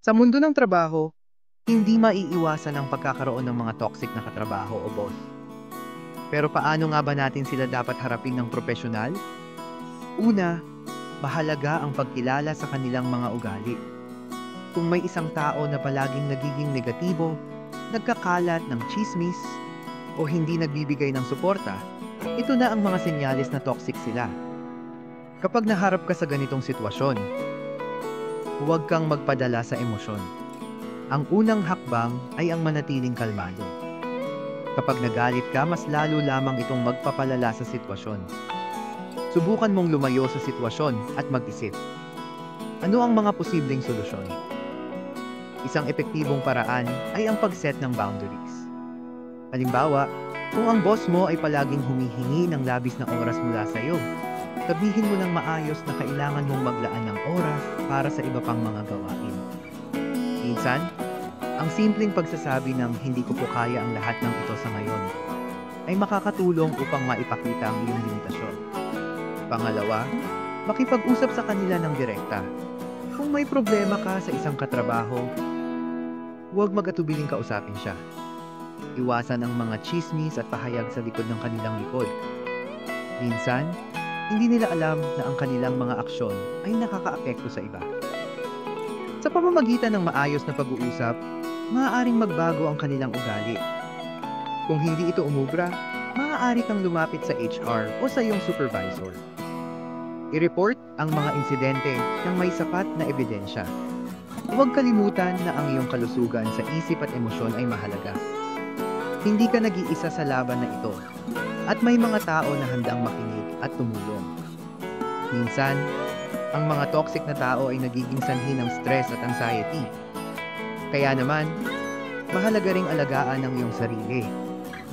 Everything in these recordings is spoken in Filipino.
Sa mundo ng trabaho, hindi maiiwasan ang pagkakaroon ng mga toxic na katrabaho o boss. Pero paano nga ba natin sila dapat harapin ng profesional? Una, mahalaga ang pagkilala sa kanilang mga ugali. Kung may isang tao na palaging nagiging negatibo, nagkakalat ng chismis, o hindi nagbibigay ng suporta, ito na ang mga senyales na toxic sila. Kapag naharap ka sa ganitong sitwasyon, huwag kang magpadala sa emosyon. Ang unang hakbang ay ang manatiling kalmado. Kapag nagalit ka, mas lalo lamang itong magpapalala sa sitwasyon. Subukan mong lumayo sa sitwasyon at mag-isip. Ano ang mga posibleng solusyon? Isang epektibong paraan ay ang pag-set ng boundaries. Halimbawa, kung ang boss mo ay palaging humihingi ng labis na oras mula sa iyo, sabihin mo ng maayos na kailangan mong maglaan ng oras para sa iba pang mga gawain. Minsan, ang simpleng pagsasabi ng hindi ko po kaya ang lahat ng ito sa ngayon ay makakatulong upang maipakita ang iyong limitasyon. Pangalawa, makipag-usap sa kanila ng direkta. Kung may problema ka sa isang katrabaho, huwag mag-atubiling kausapin siya. Iwasan ang mga chismis at pahayag sa likod ng kanilang likod. Minsan, hindi nila alam na ang kanilang mga aksyon ay nakakaapekto sa iba. Sa pamamagitan ng maayos na pag-uusap, maaaring magbago ang kanilang ugali. Kung hindi ito umubra, maaari kang lumapit sa HR o sa iyong supervisor. I-report ang mga insidente ng may sapat na ebidensya. Huwag kalimutan na ang iyong kalusugan sa isip at emosyon ay mahalaga. Hindi ka nag-iisa sa laban na ito, at may mga tao na handang makinig at tumulong. Minsan, ang mga toxic na tao ay nagiging sanhi ng stress at anxiety. Kaya naman, mahalaga ring alagaan ang iyong sarili.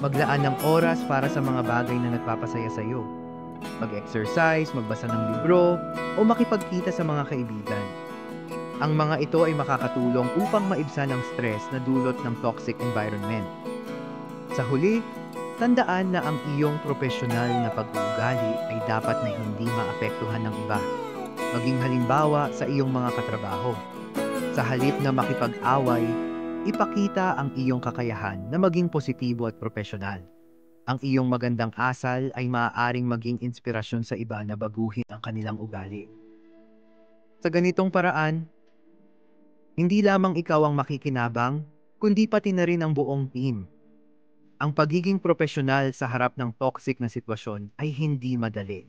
Maglaan ng oras para sa mga bagay na nagpapasaya sa iyo. Mag-exercise, magbasa ng libro, o makipagkita sa mga kaibigan. Ang mga ito ay makakatulong upang maibsan ang stress na dulot ng toxic environment. Sa huli, tandaan na ang iyong profesional na pag-uugali ay dapat na hindi maapektuhan ng iba. Maging halimbawa sa iyong mga katrabaho. Sa halip na makipag-away, ipakita ang iyong kakayahan na maging positibo at profesional. Ang iyong magandang asal ay maaaring maging inspirasyon sa iba na baguhin ang kanilang ugali. Sa ganitong paraan, hindi lamang ikaw ang makikinabang, kundi pati na rin ang buong team. Ang pagiging profesional sa harap ng toxic na sitwasyon ay hindi madali.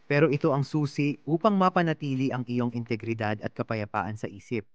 Pero ito ang susi upang mapanatili ang iyong integridad at kapayapaan sa isip.